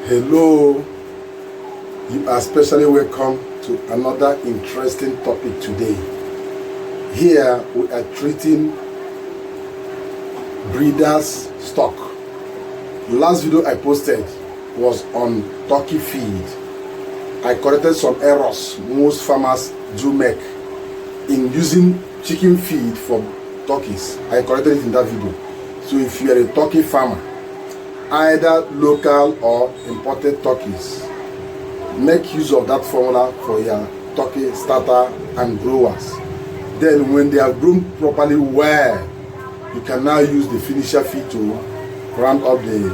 Hello, you are especially welcome to another interesting topic today. Here we are treating breeders' stock. The last video I posted was on turkey feed. I corrected some errors most farmers do make in using chicken feed for turkeys. I corrected it in that video. So if you are a turkey farmer, either local or imported turkeys, make use of that formula for your turkey starter and growers. Then when they are grown properly well, you can now use the finisher feed to round up the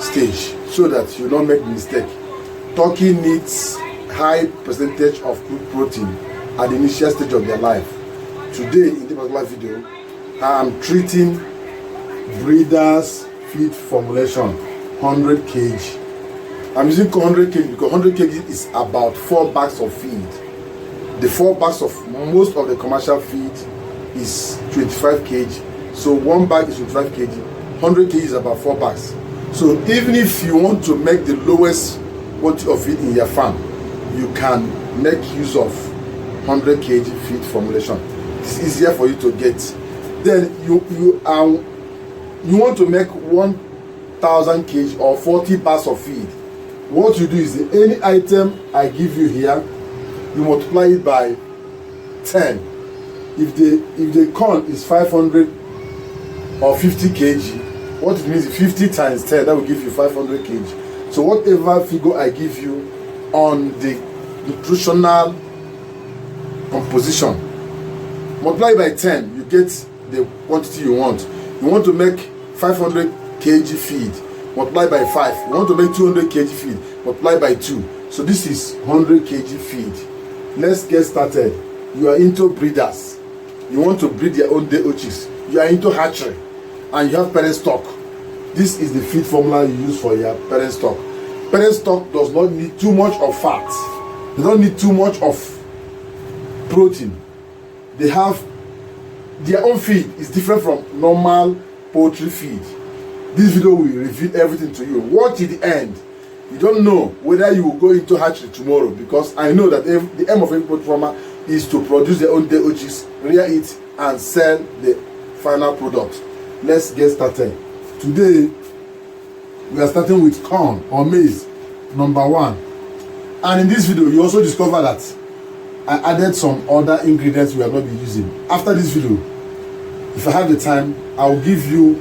stage so that you don't make mistake. Turkey needs high percentage of crude protein at the initial stage of their life. Today in this particular video, I am treating breeders feed formulation 100 kg. I'm using 100 kg because 100 kg is about 4 bags of feed. The 4 bags of most of the commercial feed is 25 kg. So 1 bag is 25 kg. 100 kg is about 4 bags. So even if you want to make the lowest quantity of feed in your farm, you can make use of 100 kg feed formulation. It's easier for you to get. Then you want to make 1,000 kg or 40 bags of feed. What you do is any item I give you here, you multiply it by 10. If the corn is 500 or 50 kg, what it means is 50 times 10, that will give you 500 kg. So whatever figure I give you on the nutritional composition, multiply by 10, you get the quantity you want. You want to make 500 kg feed, multiply by 5. You want to make 200 kg feed, multiply by 2. So this is 100 kg feed. Let's get started. You are into breeders. You want to breed your own day-old chicks. You are into hatchery and you have parent stock. This is the feed formula you use for your parent stock. Parent stock does not need too much of fat. They don't need too much of protein. They have their own feed is different from normal poultry feed. This video will reveal everything to you. Watch to the end. You don't know whether you will go into hatchery tomorrow, because I know that the aim of any poultry farmer is to produce their own day-old chicks, rear it, and sell the final product. Let's get started. Today we are starting with corn or maize, number 1. And in this video you also discover that I added some other ingredients we are not be using. After this video, if I have the time, I will give you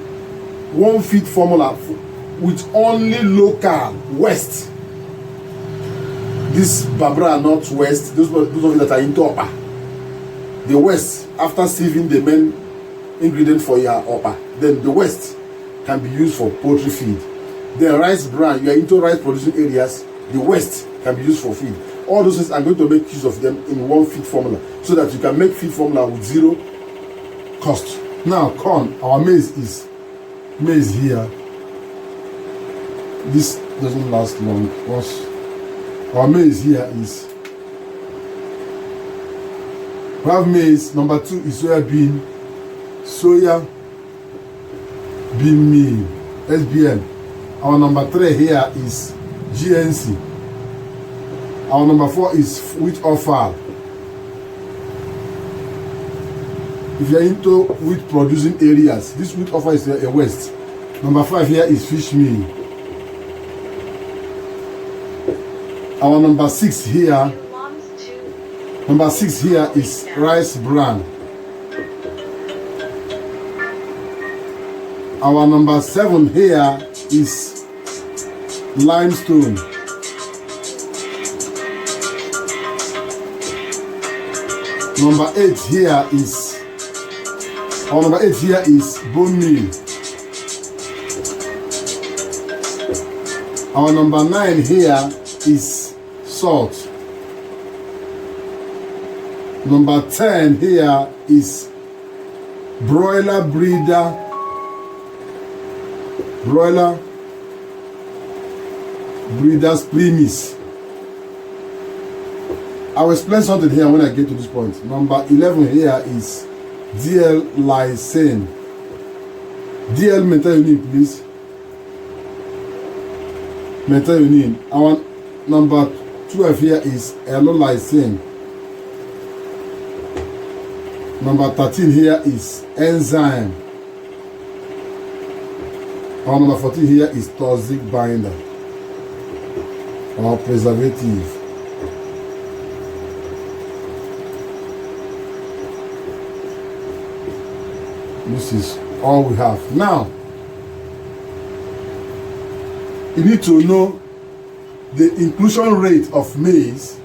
one feed formula with only local west. This Barbara Northwest, those of you that are into upper, the west, after sieving the main ingredient for your upper, then the west can be used for poultry feed. Then rice bran, you are into rice producing areas, the west can be used for feed. All those things, I'm going to make use of them in one feed formula so that you can make feed formula with 0 cost. Now corn, our maize is maize here. This doesn't last long. Our maize here is, we have maize. Number 2 is soya bean meal, SBN. Our number 3 here is GNC. Our number 4 is wheat offal. If you are into wheat producing areas, this wheat offal is a west. Number 5 here is fish meal. Our number 6 here is rice bran. Our number 7 here is limestone. Number 8 here is bone meal. Our number 9 here is salt. Number 10 here is broiler breeders premise. I will explain something here when I get to this point. Number 11 here is DL lysine. DL maintain your name, please. methionine. Our number 12 here is lysine. Number 13 here is enzyme. Our number 14 here is toxic binder or preservative. This is all we have. Now, you need to know the inclusion rate of maize,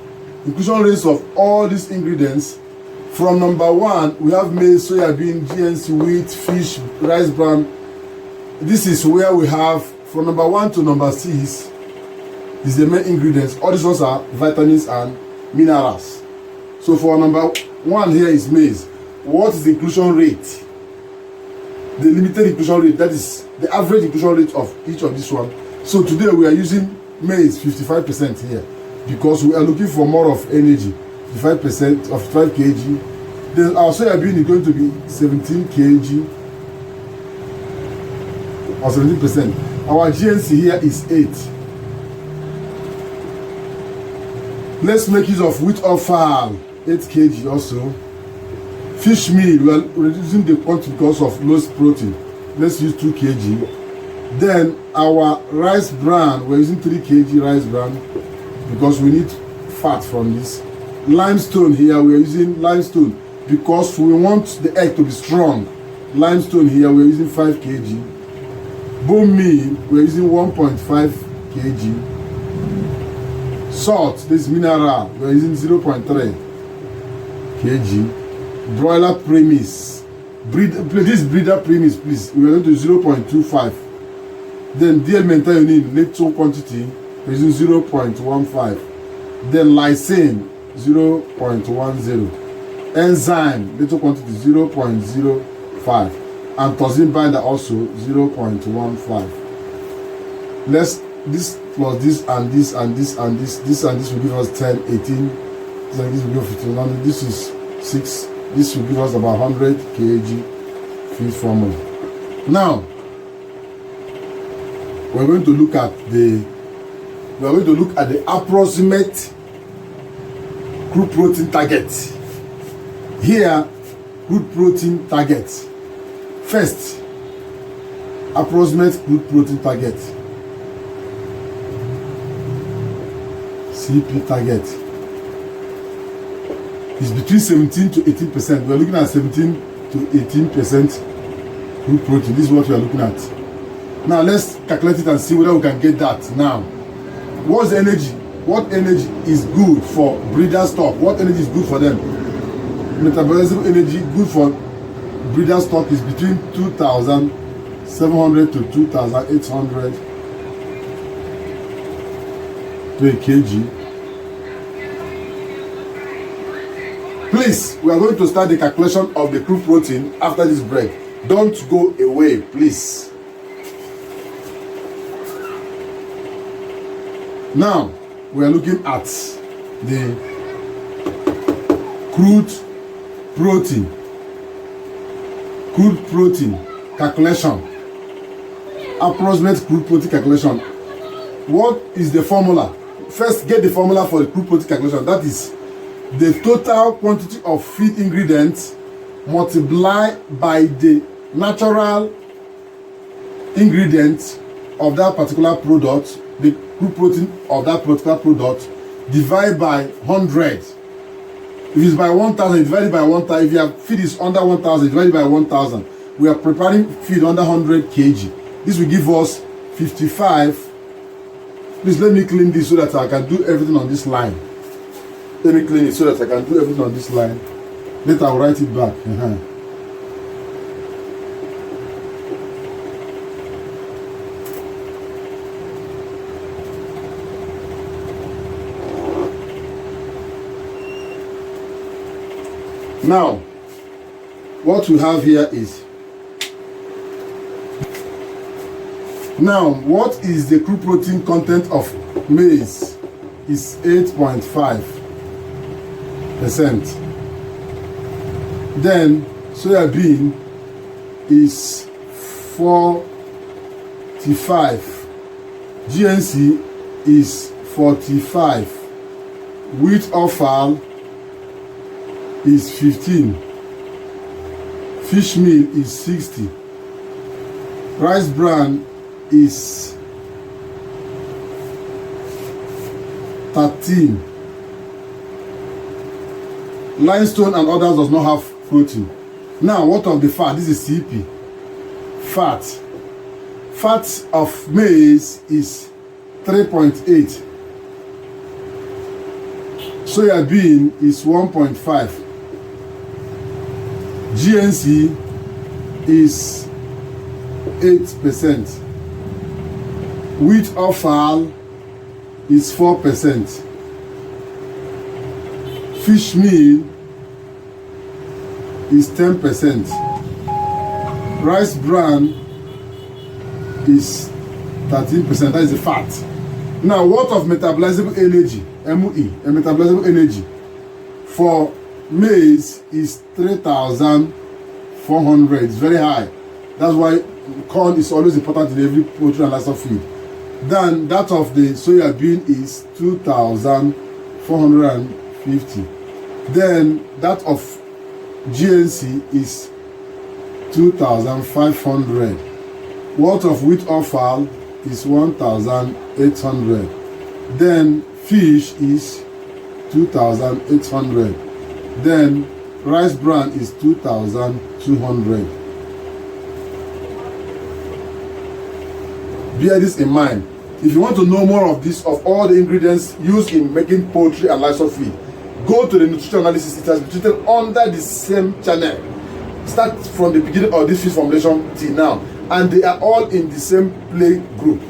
inclusion rates of all these ingredients. From number 1, we have maize, soybean, GNC, wheat, fish, rice bran. This is where we have from number 1 to number 6 is the main ingredients. All these ones are vitamins and minerals. So for number 1 here is maize. What is the inclusion rate? The limited inclusion rate, that is the average inclusion rate of each of this one. So today we are using maize 55% here because we are looking for more of energy. 55% of 5 kg. Then our soybean is going to be 17 kg or 17%. Our GNC here is 8. Let's make use of wheat offal, 8 kg also. Fish meal, we are reducing the quantity because of low protein. Let's use 2 kg. Then our rice bran, we're using 3 kg rice bran because we need fat from this. Limestone here, we are using limestone because we want the egg to be strong. Limestone here, we are using 5 kg. Bone meal, we are using 1.5 kg. Salt, this mineral, we are using 0.3 kg. Broiler premise, this breeder premise, please, we are going to 0.25. Then DL methionine, little quantity, we are using 0.15. Then lysine, 0.10. Enzyme, little quantity, 0.05. And toxin binder also 0.15. Let's this plus this and this and this and this and this will give us 10, 18. This and this will give us 15. This is 6. This will give us about 100 kg feed formula. Now we're going to look at the approximate crude protein target. Here, crude protein target. First, approximate crude protein target. CP target is between 17 to 18%. We are looking at 17 to 18% crude protein. This is what we are looking at. Now let's calculate it and see whether we can get that. Now, what's the energy? What energy is good for breeder stock? What energy is good for them? Metabolizable energy good for breeder stock is between 2,700 to 2,800 per kg. Please, we are going to start the calculation of the crude protein after this break. Don't go away, please. Now, we are looking at the crude protein calculation. Approximate crude protein calculation. What is the formula? First, get the formula for the crude protein calculation. That is the total quantity of feed ingredients multiplied by the natural ingredients of that particular product, the crude protein of that particular product, divided by 100. If it's by 1,000, divided by 1,000. If your feed is under 1,000, divided by 1,000. We are preparing feed under 100 kg. This will give us 55. Please let me clean this so that I can do everything on this line. Let me clean it so that I can do everything on this line. Later I'll write it back. Now, what we have here is, now what is the crude protein content of maize? Is 8.5%. Then soybean is 45. GNC is 45. Wheat offal is 15. Fish meal is 60. Rice bran is 13. Limestone and others does not have protein. Now, what of the fat? This is CP. Fat. Fat of maize is 3.8. Soya bean is 1.5. GNC is 8%. Wheat offal is 4%. Fish meal is 10%. Rice bran is 13%. That is the fat. Now, what of metabolizable energy? MOE, a metabolizable energy for maize is 3,400. It's very high. That's why corn is always important in every poultry and livestock feed. Then that of the soya bean is 2,450. Then that of GNC is 2,500. What of wheat offal is 1,800. Then fish is 2,800. Then rice bran is 2,200. Bear this in mind. If you want to know more of this, of all the ingredients used in making poultry and livestock feed, go to the nutritional analysis. It has been treated under the same channel. Start from the beginning of this feed formulation till now, and they are all in the same play group.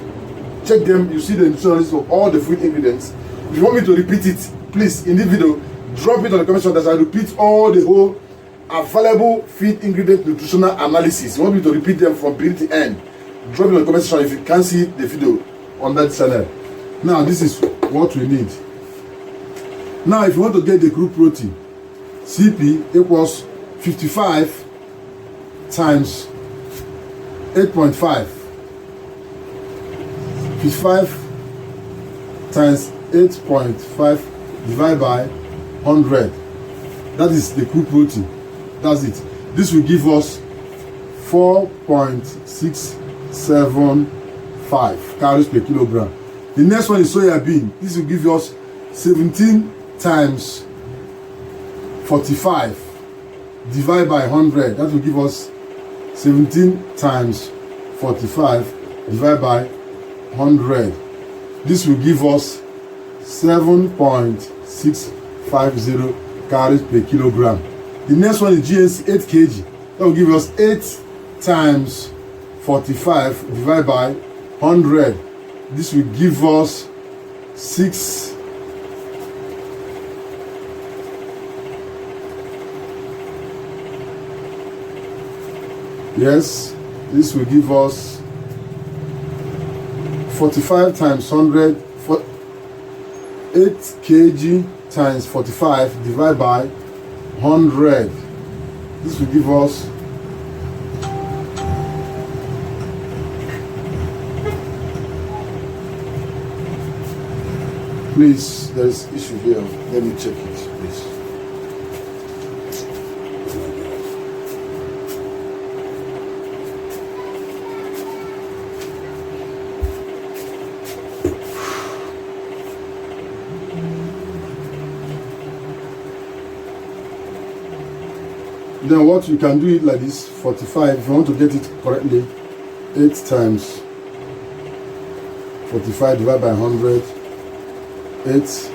Check them. You see the nutritional analysis of all the food ingredients. If you want me to repeat it, please in this video drop it on the comment section that I repeat all the whole available feed ingredient nutritional analysis. You want me to repeat them from beginning to end? Drop it in the comment section if you can't see the video on that channel. Now, this is what we need. Now, if you want to get the crude protein, CP equals 55 times 8.5. 55 times 8.5 divided by 100. That is the crude protein. That's it. This will give us 4.675 calories per kilogram. The next one is soya bean. This will give us 17 times 45 divided by 100. That will give us 17 times 45 divided by 100. This will give us 7.650 calories per kilogram. The next one is GNC 8 kg. That will give us 8 times 45 divided by 100. This will give us 6. Yes, this will give us 45 times 100, 8 kg times 45 divided by 100. This will give us 100. Please, there is issue here. Let me check it, please. Then what you can do it like this, 45, if you want to get it correctly, 8 times 45 divided by 100, 8.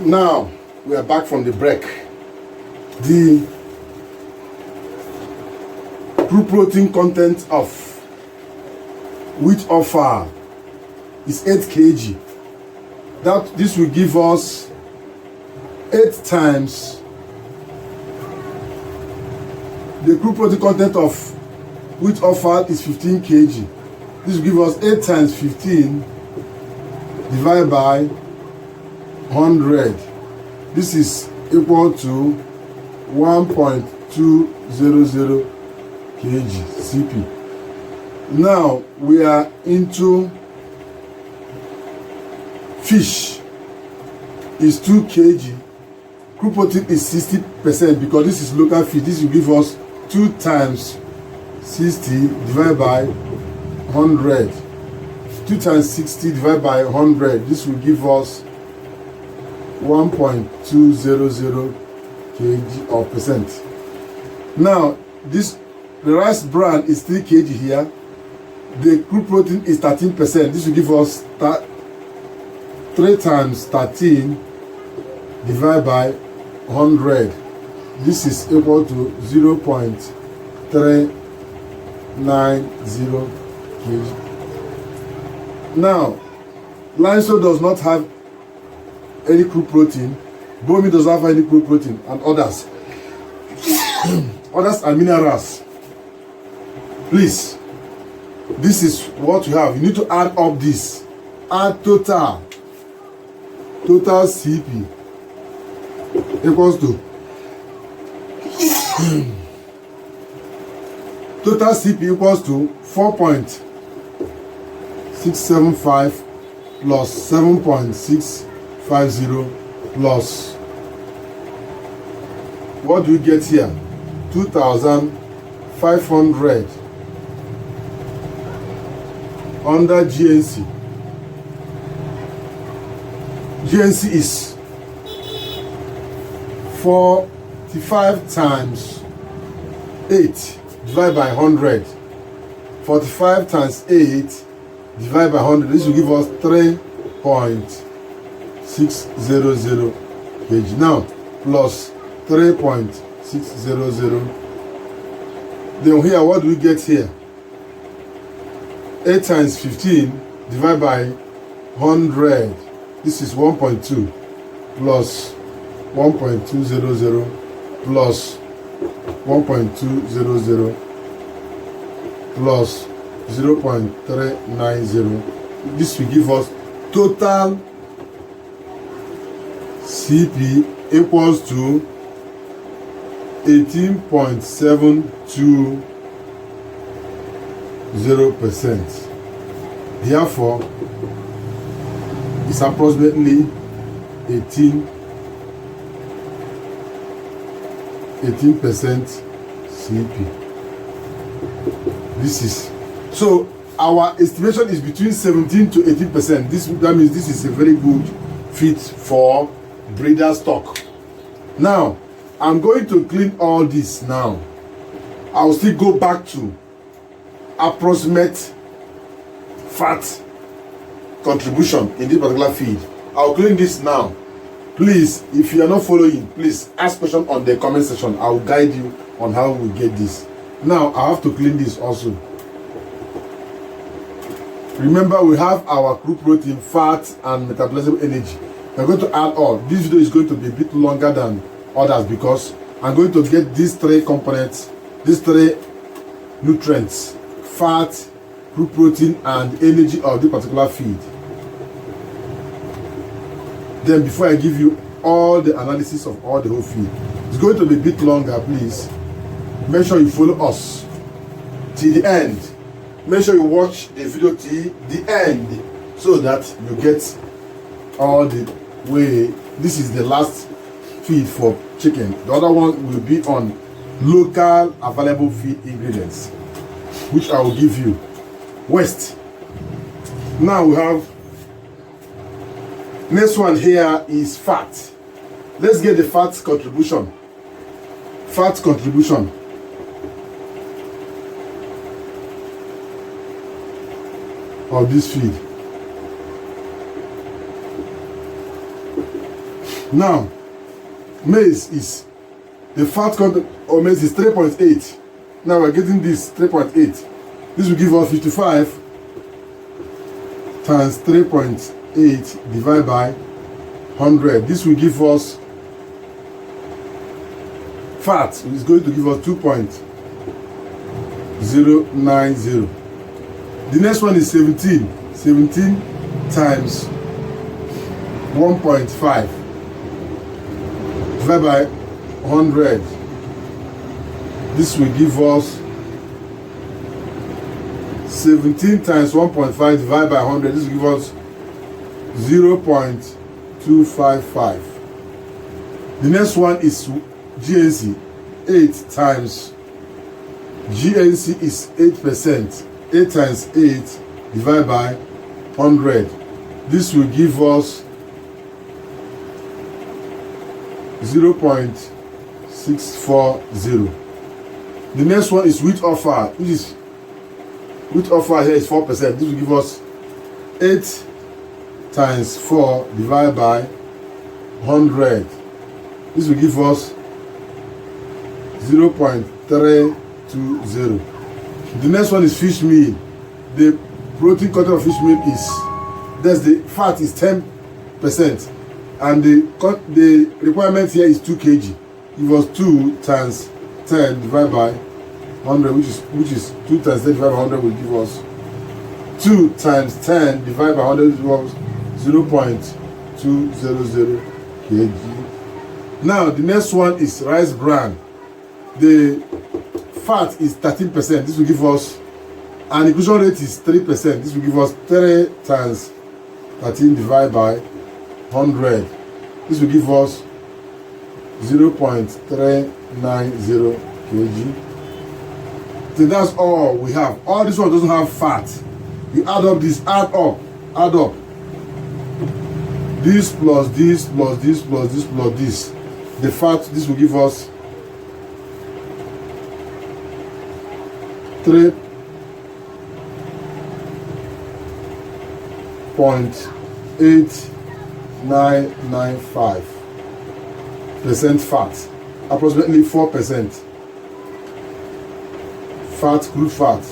Now, we are back from the break. The crude protein content of wheat offal is 8 kg. This will give us 8 times the crude protein content of wheat offal is 15 kg. This will give us 8 times 15 divided by 100. This is equal to 1.200 kg CP. Now we are into fish. Is 2 kg. Crude protein is 60% because this is local feed. This will give us 2 times 60 divided by 100. 2 times 60 divided by 100. This will give us 1.200 kg of percent. Now the rice bran is 3 kg here. The crude protein is 13%. This will give us 3 times 13 divided by 100. This is equal to 0.390 kg. Now, limestone does not have any crude protein. Bone does not have any crude protein, and others. Others are minerals. Please, this is what you have. You need to add up this. Add total CP equals to total CP equals to 4.675 plus 7.650 plus, what do we get here? 2,500 under GNC. GNC is 45 times 8 divided by 100. 45 times 8 divided by 100. This will give us 3.600 kg. Now plus 3.600. Then here, what do we get here? 8 times 15 divided by 100. This is 1.2 plus 1.200 plus 1.200 plus 0.390. This will give us total CP equals to 18.720%. Therefore, it's approximately 18% CP. This is so our estimation is between 17 to 18%. That means this is a very good fit for breeder stock. Now I'm going to clean all this. Now I will still go back to approximate fat contribution in this particular feed. I'll clean this now. Please, if you are not following, please ask question on the comment section. I will guide you on how we get this. Now I have to clean this also. Remember, we have our crude protein, fat, and metabolizable energy. We're going to add all. This video is going to be a bit longer than others because I'm going to get these 3 components, these 3 nutrients: fat, crude protein, and energy of this particular feed. Then before I give you all the analysis of all the whole feed, it's going to be a bit longer. Please make sure you follow us till the end. Make sure you watch the video till the end so that you get all the way. This is the last feed for chicken. The other one will be on local available feed ingredients, which I will give you. Waste. Now we have next one here is fat. Let's get the fat contribution. Fat contribution. Of this feed. Now, maize is the fat content of maize is 3.8. Now we're getting this 3.8. This will give us 55 times 3.8 divided by 100. This will give us fat is going to give us 2.090. The next one is 17 times 1.5 divided by 100. This will give us 17 times 1.5 divided by 100. This will give us 0.255. The next one is GNC. 8 times GNC is 8%. 8 times 8 divided by 100. This will give us 0.640. The next one is wheat offer, which is wheat offer here is 4%. This will give us 8 times 4 divided by 100. This will give us 0.320. The next one is fish meal. The protein content of fish meal is, that's the fat is 10%, and the requirement here is 2 kg. It was 2 times 10 divided by 100, which is 2 times 10 divided by 100 will give us 2 times 10 divided by 100 equals 0.200 kg. Now the next one is rice bran. The fat is 13%. This will give us, and inclusion rate is 3%. This will give us 3 times 13 divided by 100. This will give us 0.390 kg. So that's all we have. All this one doesn't have fat. You add up this, add up. This plus this plus this plus this plus this. The fat, this will give us 3.8995% fat, approximately 4% fat, crude fat.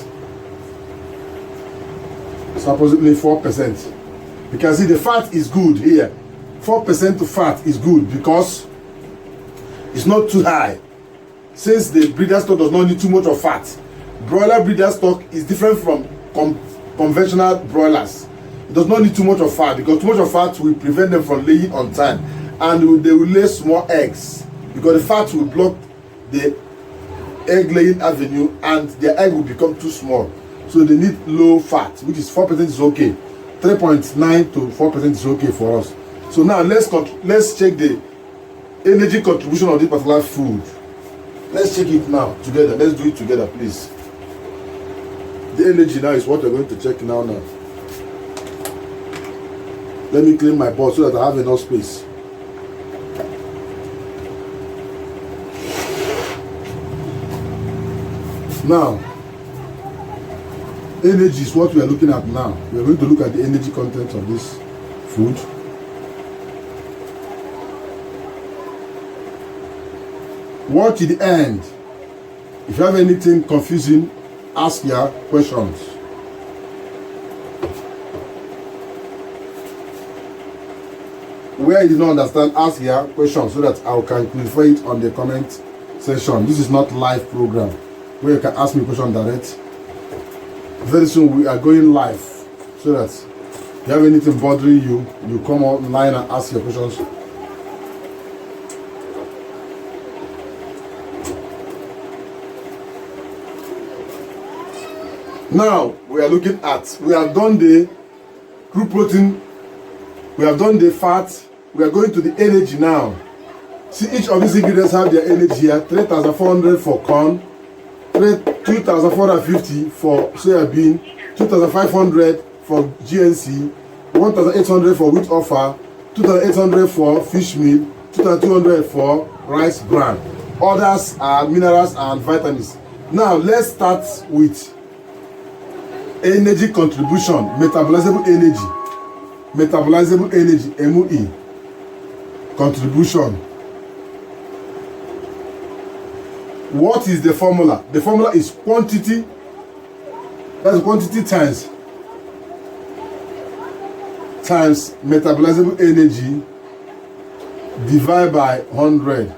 So approximately 4%. You can see the fat is good here. 4% to fat is good because it's not too high. Since the breeder stock does not need too much of fat, broiler breeder stock is different from conventional broilers. It does not need too much of fat because too much of fat will prevent them from laying on time, and they will lay small eggs because the fat will block the egg laying avenue and their egg will become too small. So they need low fat, which is 4% is okay. 3.9 to 4% is okay for us. So now let's check the energy contribution of this particular food. Let's check it now together. Let's do it together, please. The energy now is what we're going to check now. Let me clean my bowl so that I have enough space. Now, energy is what we are looking at now. We are going to look at the energy content of this food. Watch the end. If you have anything confusing, ask your questions. Where you don't understand, ask your questions so that I can clarify it on the comment section. This is not live program where you can ask me question direct. Very soon we are going live so that if you have anything bothering you, you come online and ask your questions. Now we are looking at, we have done the crude protein, we have done the fat, we are going to the energy now. See, each of these ingredients have their energy here. 3,400 for corn, 2,450 for soybean, 2,500 for GNC, 1,800 for wheat offer, 2,800 for fish meal, 2,200 for rice bran. Others are minerals and vitamins. Now let's start with energy contribution, metabolizable energy, MOE contribution. What is the formula? The formula is quantity, that's quantity times metabolizable energy divided by 100.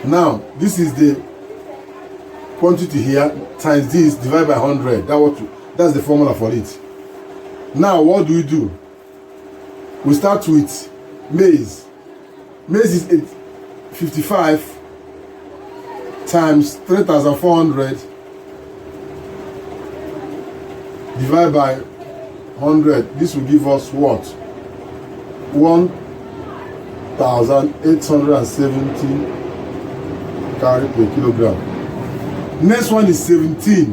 Now this is the quantity here times this divided by 100. That's the formula for it. Now what do? We start with maize. Maize is 55 times 3,400 divided by 100. This will give us what? 1,870 calories per kilogram. Next one is 17.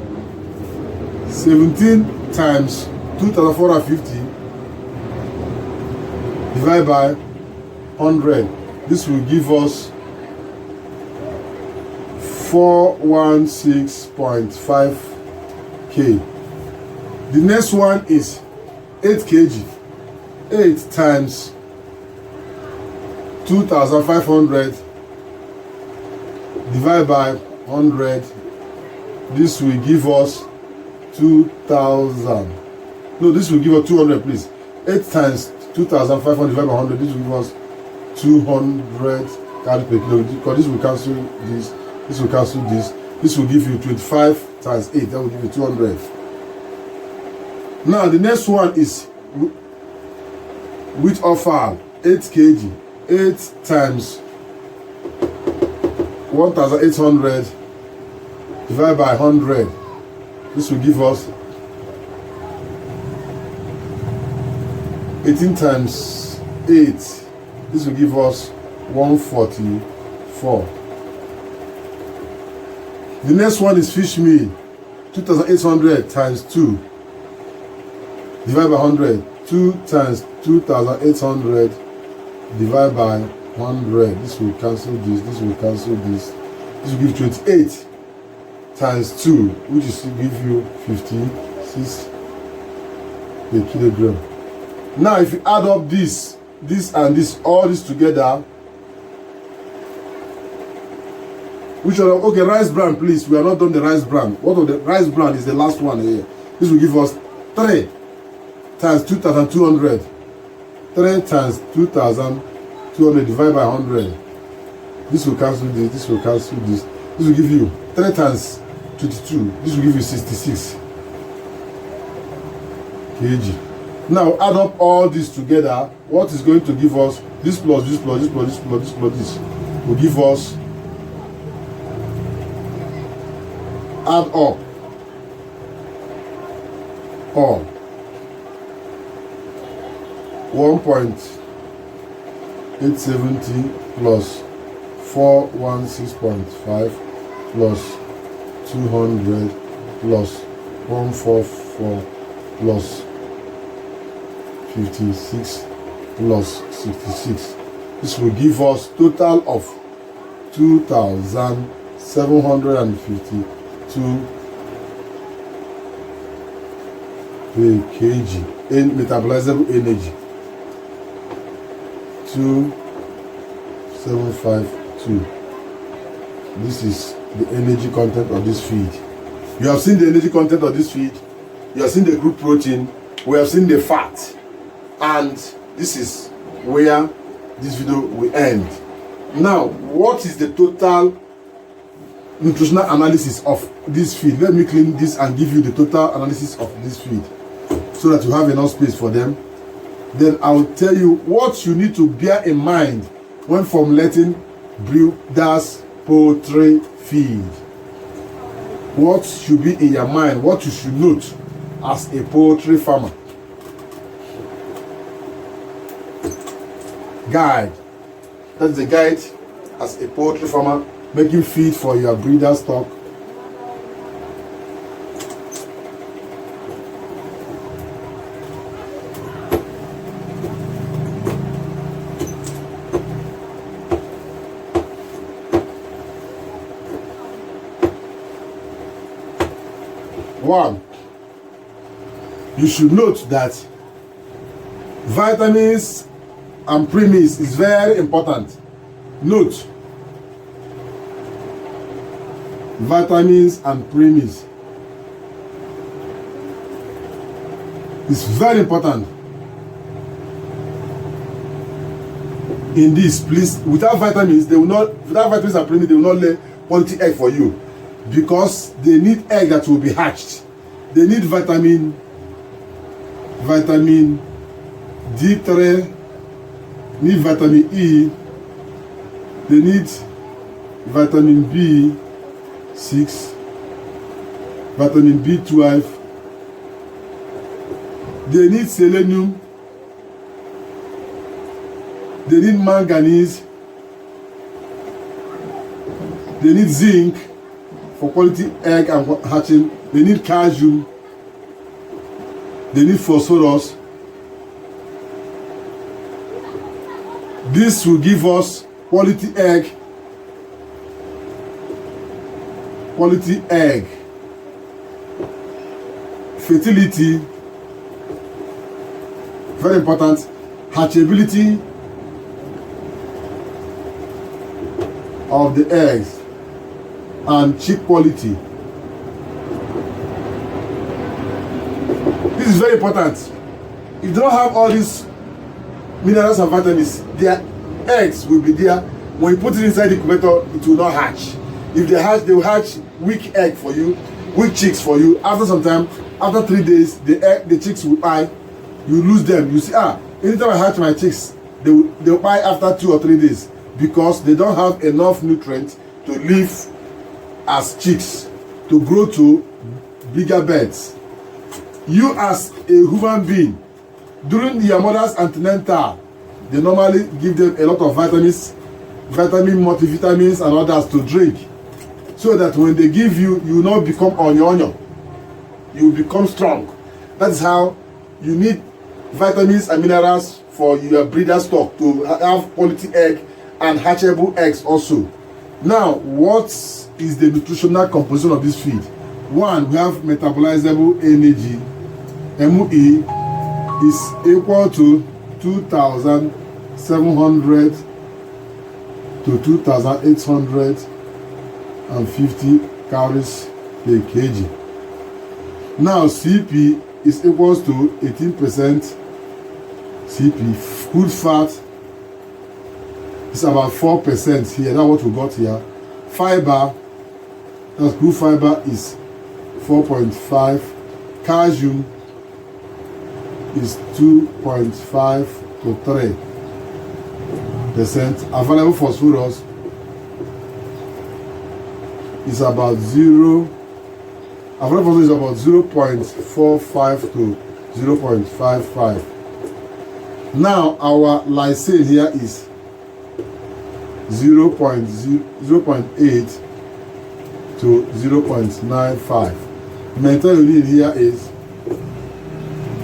17 times 2,450 divided by 100. This will give us 416.5 k. The next one is 8 kg. 8 times 2,500 divided by 100. This will give us 2,000. No, this will give us 200, please. 8 times 2,500 divided by 100. This will give us 200 calories per kilo. Because this will cancel this. This will cancel this. This will give you 25 times 8. That will give you 200. Now the next one is wheat offal. 8 kg. 8 times 1,800 divided by 100. This will give us 18 times 8. This will give us 144. The next one is fish meal. 2,800 times 2 divided by 100. 2 times 2,800 divided by 100. This will cancel this. This will cancel this. This will give 28 times 2, which is to give you 56 per kilogram. Now if you add up this and this, all this together, which are okay, rice bran, please. We are not done the rice bran. What of the rice bran is the last one here. This will give us 3 times 2,200. 3 times 2,200 divided by 100. This will cancel this. This will cancel this. This will give you 3 times 22. This will give you 66 kg. Now add up all this together. What is going to give us this plus this plus this plus this plus this plus this will give us, add up all 1.870 plus 416.5 plus 200 plus 144 plus 56 plus 66. This will give us total of 2,752 per kg in metabolizable energy. 2,752. This is the energy content of this feed. You have seen the energy content of this feed. You have seen the crude protein. We have seen the fat. And this is where this video will end. Now, what is the total nutritional analysis of this feed? Let me clean this and give you the total analysis of this feed so that you have enough space for them. Then I will tell you what you need to bear in mind when formulating breeders poultry feed. What should be in your mind, what you should note as a poultry farmer. Guide. That's the guide as a poultry farmer making feed for your breeder stock. One, you should note that vitamins and premix is very important. Note, vitamins and premix is very important in this. Please, without vitamins, they will not. Without vitamins and premix, they will not lay quality egg for you, because they need egg that will be hatched. They need vitamin D3 need vitamin E, they need vitamin B6, vitamin B12, they need selenium, they need manganese, they need zinc for quality egg and hatching, they need calcium, they need phosphorus. This will give us quality egg, fertility, very important, hatchability of the eggs, and chick quality. This is very important. If you don't have all these minerals and vitamins, their eggs will be there. When you put it inside the incubator, it will not hatch. If they hatch, they will hatch weak egg for you, weak chicks for you. After some time, after 3 days, the chicks will die. You lose them. You see, anytime I hatch my chicks, they'll die after 2 or 3 days because they don't have enough nutrients to live as chicks, to grow to bigger birds. You as a human being, during your mother's antenatal, they normally give them a lot of vitamins, multivitamins and others to drink, so that when they give you, you will not become onyo. You will become strong. That is how you need vitamins and minerals for your breeder stock to have quality egg and hatchable eggs also. Now, what is the nutritional composition of this feed? One, we have metabolizable energy. ME is equal to 2,700 to 2,850 calories per kg. Now, CP is equals to 18% CP. Good fat is about 4% here. That's what we got here. Fiber, that's good fiber, is 4.5. Calcium is 2.5 to 3%. Available phosphorus is about 0.45 to 0.55. Now our lysine here is 0.8 to 0.95. Mental unit here is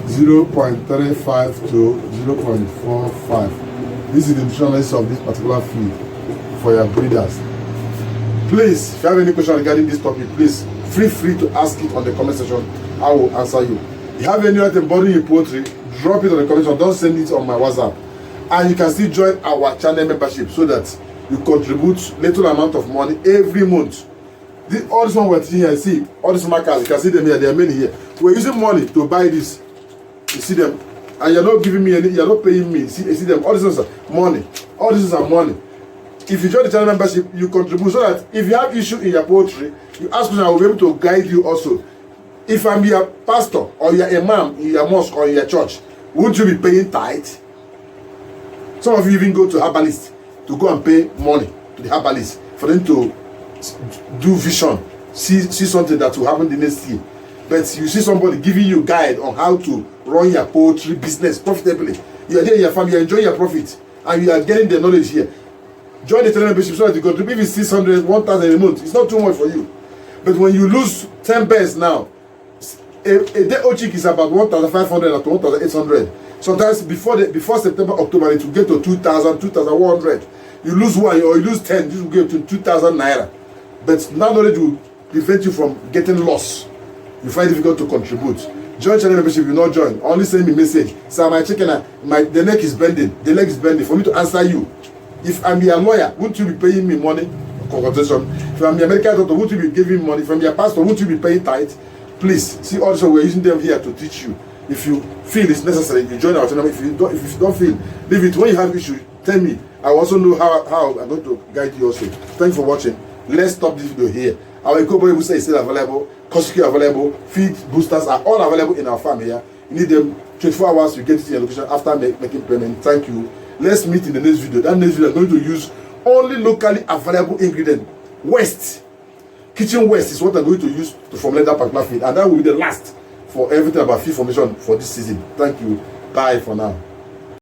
0.35 to 0.45. This is the nutritionalist of this particular feed for your breeders. Please, if you have any question regarding this topic, please feel free to ask it on the comment section. I will answer you. If you have any item bothering your poultry, drop it on the comment section. Don't send it on my WhatsApp. And you can still join our channel membership so that you contribute little amount of money every month. All this one we're teaching here, see, all these markers, you can see them here, there are many here. We're using money to buy this. You see them, and you're not giving me any, you're not paying me. See them, all these are money. All these are money. If you join the channel membership, you contribute so that if you have issue in your poultry, you ask me, I will be able to guide you also. If I'm your pastor or your imam in your mosque or in your church, won't you be paying tithe? Some of you even go to herbalist to go and pay money to the herbalist for them to do vision, see something that will happen the next year. But you see somebody giving you guide on how to run your poultry business profitably. You are there in your family, you are enjoying your profit, and you are getting the knowledge here. Join the channel membership so that you contribute. If it's 600, 1,000 a month, it's not too much for you. But when you lose 10 birds now, a day old chick is about 1,500 to 1,800. Sometimes before September, October, it will get to 2,000, 2,100. You lose one or you lose 10, this will get to 2,000 naira. But that knowledge will prevent you from getting lost. You find it difficult to contribute. Join channel membership, you not join. Only send me message. Say, my chicken, the neck is bending. The leg is bending for me to answer you. If I'm your lawyer, won't you be paying me money? Compensation. If I'm your medical doctor, won't you be giving me money? If I'm your pastor, won't you be paying tithe? Please, see also we're using them here to teach you. If you feel it's necessary, you join our channel. If you don't feel, leave it. When you have issue, tell me. I also know how I'm going to guide you also. Thanks for watching. Let's stop this video here. Our Eco-Boy booster is still available. Cosky available. Feed boosters are all available in our farm here. You need them 24 hours. You get it in your location after making payment. Thank you. Let's meet in the next video. That next video I'm going to use only locally available ingredient. Waste. Kitchen waste is what I'm going to use to formulate that particular feed. And that will be the last for everything about feed formation for this season. Thank you. Bye for now.